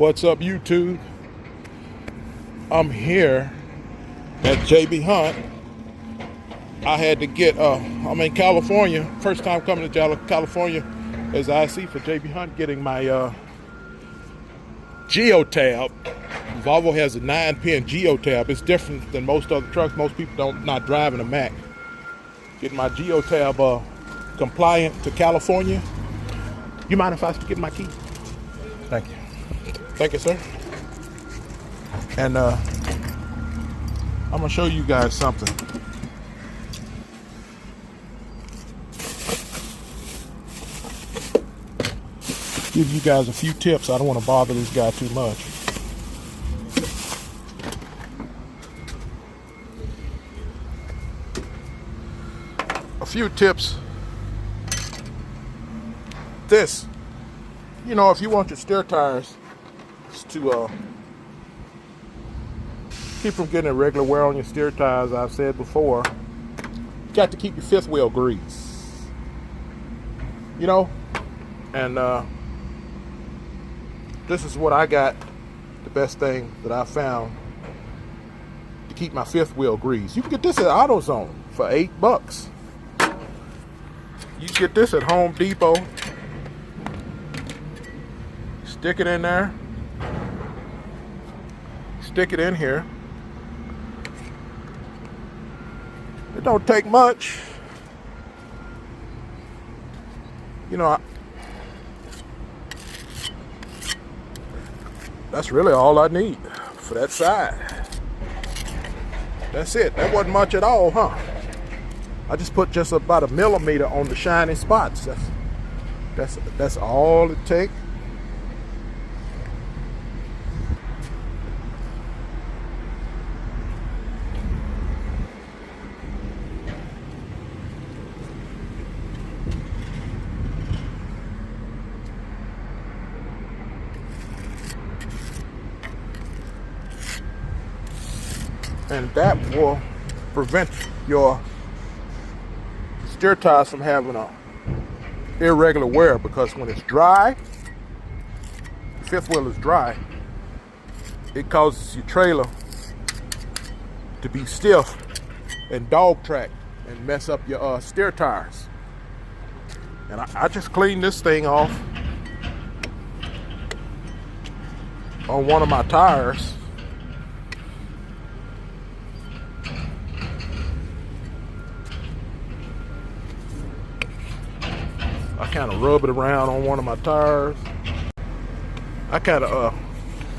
What's up, YouTube? I'm here at JB Hunt. I had to get, I'm in California. First time coming to California as IC for JB Hunt, getting my Geotab. Volvo has a 9-pin Geotab. It's different than most other trucks. Most people not driving a Mack. Getting my Geotab compliant to California. You mind if I get my key? Thank you. Thank you, sir. And I'm gonna show you guys something. Give you guys a few tips. I don't want to bother this guy too much. A few tips. This, you know, if you want your steer tires to keep from getting irregular wear on your steer tires, I've said before, you got to keep your fifth wheel greased. You know, and this is what I got, the best thing that I found to keep my fifth wheel greased. You can get this at AutoZone for $8. You can get this at Home Depot. Stick it in there. Stick it in here. It don't take much. You know, that's really all I need for that side. That's it. That wasn't much at all, huh? I just put just about 1 millimeter on the shiny spots. That's all it takes. And that will prevent your steer tires from having a irregular wear, because when it's dry, the fifth wheel is dry, it causes your trailer to be stiff and dog track and mess up your steer tires. And I just cleaned this thing off on one of my tires. I kind of rub it around on one of my tires. I kind of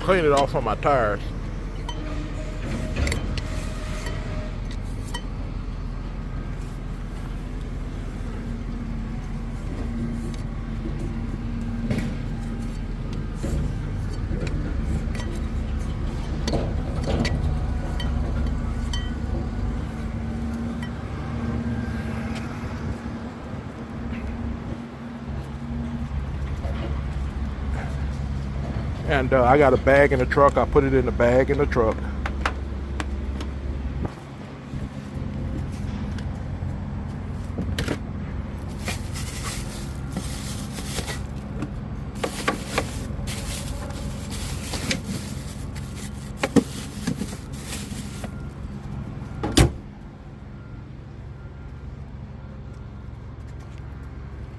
clean it off on my tires. And I got a bag in the truck. I put it in the bag in the truck.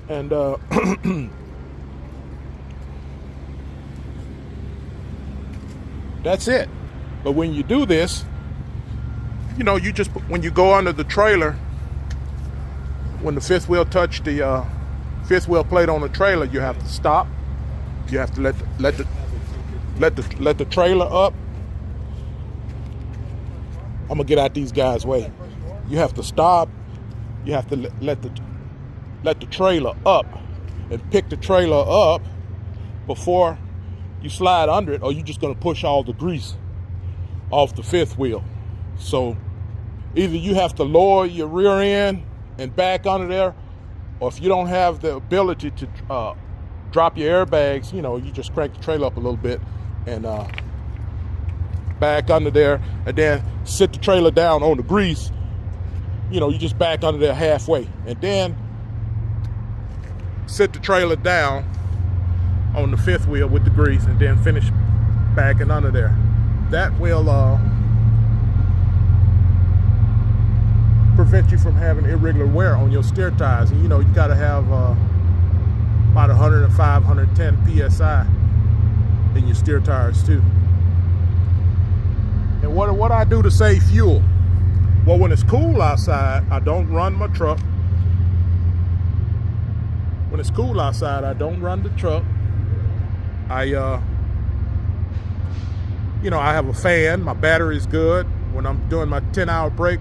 And that's it. But when you do this, you know, you just, when you go under the trailer, when the fifth wheel touch the fifth wheel plate on the trailer, you have to stop. You have to let the trailer up. I'm gonna get out these guys' way. You have to stop. You have to let the trailer up and pick the trailer up before you slide under it, or you're just gonna push all the grease off the fifth wheel. So either you have to lower your rear end and back under there, or if you don't have the ability to drop your airbags, you know, you just crank the trailer up a little bit and back under there, and then sit the trailer down on the grease. You know, you just back under there halfway, and then sit the trailer down on the fifth wheel with the grease, and then finish backing under there. That will prevent you from having irregular wear on your steer tires. And you know, you got to have about 105, 110 psi in your steer tires too. And what I do to save fuel? Well, when it's cool outside, I don't run my truck. When it's cool outside, I don't run the truck. I have a fan. My battery is good. When I'm doing my 10-hour break,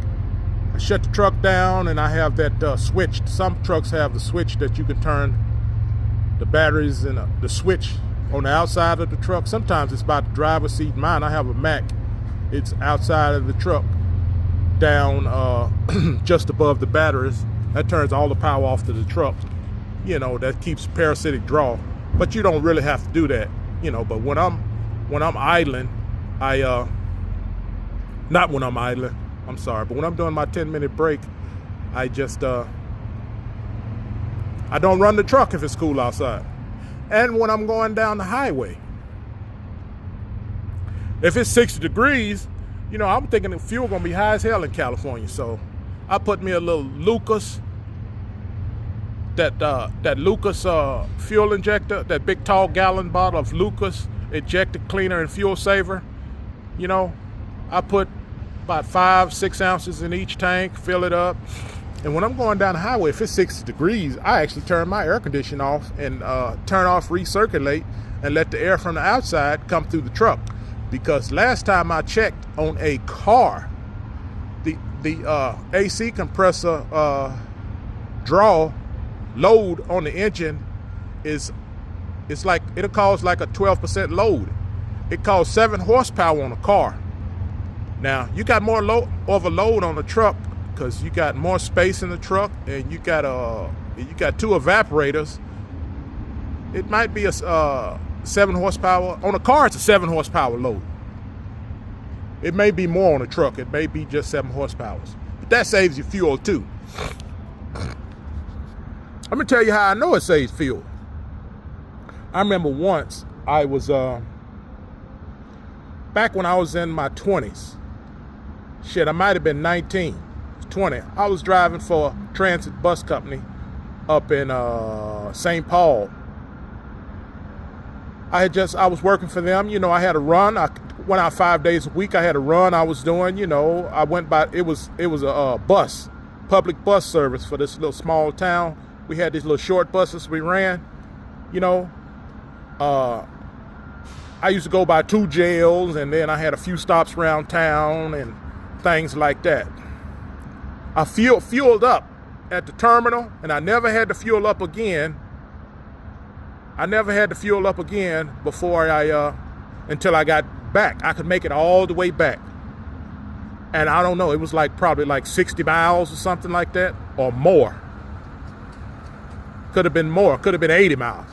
I shut the truck down, and I have that switch. Some trucks have the switch that you can turn the batteries and the switch on the outside of the truck. Sometimes it's by the driver's seat. Mine, I have a Mac. It's outside of the truck, down just above the batteries. That turns all the power off to the truck. You know, that keeps parasitic draw. But you don't really have to do that. You know, but when I'm idling, not when I'm idling, I'm sorry, but when I'm doing my 10-minute break, I just I don't run the truck if it's cool outside. And when I'm going down the highway, if it's 60 degrees, you know, I'm thinking the fuel gonna be high as hell in California. So I put me a little Lucas, that Lucas fuel injector, that big tall gallon bottle of Lucas ejector cleaner and fuel saver. You know, I put about 5-6 ounces in each tank, fill it up. And when I'm going down the highway, if it's 60 degrees, I actually turn my air conditioning off and turn off recirculate and let the air from the outside come through the truck. Because last time I checked on a car, the AC compressor load on the engine it'll cause like a 12% load. It caused 7 horsepower on a car. Now you got more of a load on the truck because you got more space in the truck, and you got 2 evaporators. It might be a 7 horsepower on a car. It's a 7 horsepower load. It may be more on a truck. It may be just 7 horsepower, but that saves you fuel too. Let me tell you how I know it saves fuel. I remember once I was back when I was in my 20s. Shit, I might have been 19, 20. I was driving for a transit bus company up in St. Paul. I was working for them. You know, I had a run. I went out 5 days a week. I had a run I was doing. You know, I went by. It was a bus, public bus service for this little small town. We had these little short buses we ran. You know, I used to go by 2 jails, and then I had a few stops around town and things like that. I fueled up at the terminal, and I never had to fuel up again. I never had to fuel up again before until I got back. I could make it all the way back. And I don't know, it was probably like 60 miles or something like that, or more. Could have been more, could have been 80 miles.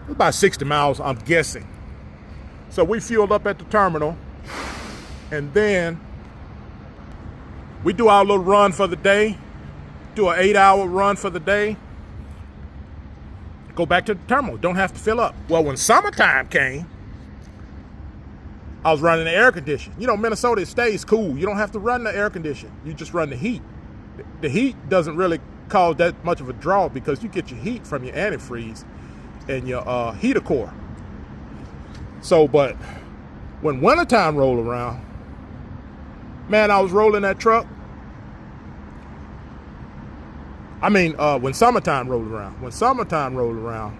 About 60 miles, I'm guessing. So we fueled up at the terminal, and then we do our little run for the day, do an 8-hour run for the day, go back to the terminal, don't have to fill up. Well, when summertime came, I was running the air conditioner. You know, Minnesota, it stays cool. You don't have to run the air conditioner. You just run the heat. The heat doesn't really cause that much of a draw because you get your heat from your antifreeze and your heater core. So, but when wintertime rolled around, man, I was rolling that truck. I mean, when summertime rolled around,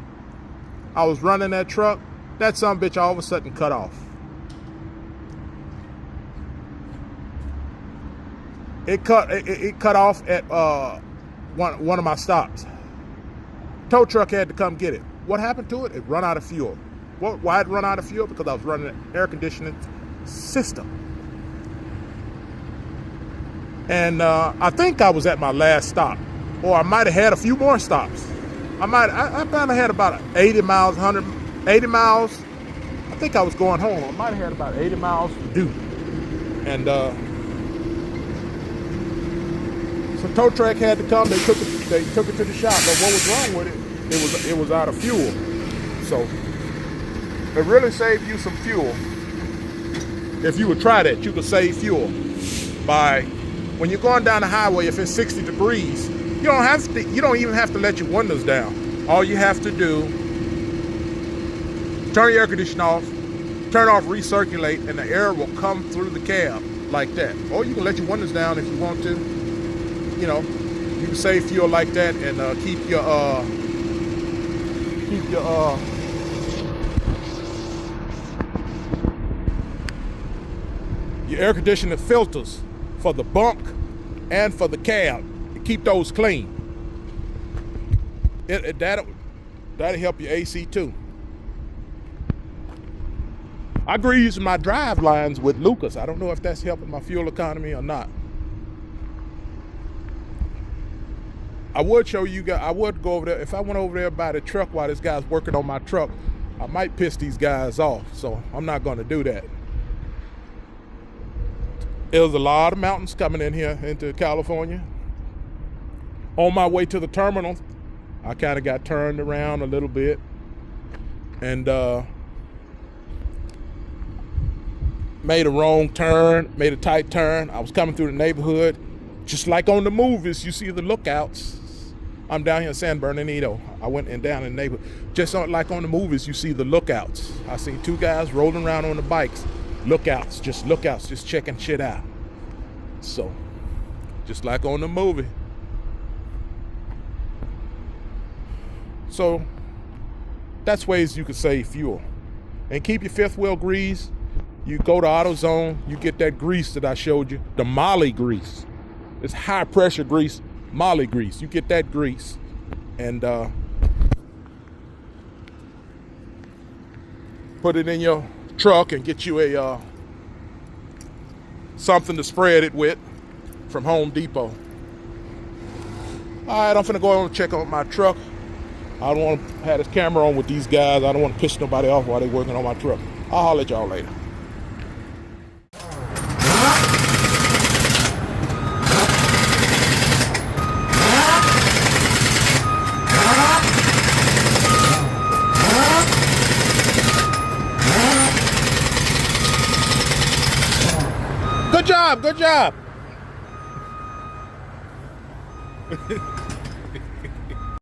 I was running that truck. That sumbitch all of a sudden cut off. It cut off at one of my stops. Tow truck had to come get it. What happened to it? It run out of fuel. Why it run out of fuel? Because I was running an air conditioning system. And I think I was at my last stop, or I might have had a few more stops. I probably had about 80 miles, 180 miles. I think I was going home. I might have had about 80 miles to do. And so tow truck had to come. They took it to the shop. But what was wrong with it? It was out of fuel. So It really saves you some fuel. If you would try that, you could save fuel by, when you're going down the highway, if it's 60 degrees, you don't even have to let your windows down. All you have to do, turn your air conditioner off, turn off recirculate, and the air will come through the cab like that. Or you can let your windows down if you want to. You know, you can save fuel like that and keep your air conditioning filters for the bunk and for the cab. Keep those clean. That'll help your AC too. I grease my drive lines with Lucas. I don't know if that's helping my fuel economy or not. I would show you guys, I would go over there. If I went over there by the truck while this guy's working on my truck, I might piss these guys off. So I'm not going to do that. There's a lot of mountains coming in here into California. On my way to the terminal, I kind of got turned around a little bit. And made a wrong turn, made a tight turn. I was coming through the neighborhood. Just like on the movies, you see the lookouts. I'm down here in San Bernardino. I went down in the neighborhood. Just like on the movies, you see the lookouts. I seen two guys rolling around on the bikes. Lookouts, just checking shit out. So, just like on the movie. So, that's ways you can save fuel. And keep your fifth wheel grease. You go to AutoZone, you get that grease that I showed you, the Moly grease. It's high pressure grease, Moly grease. You get that grease and put it in your truck and get you a something to spread it with from Home Depot. All right, I'm finna go on and check on my truck. I don't want to have this camera on with these guys. I don't want to piss nobody off while they're working on my truck. I'll holler at y'all later. Good job.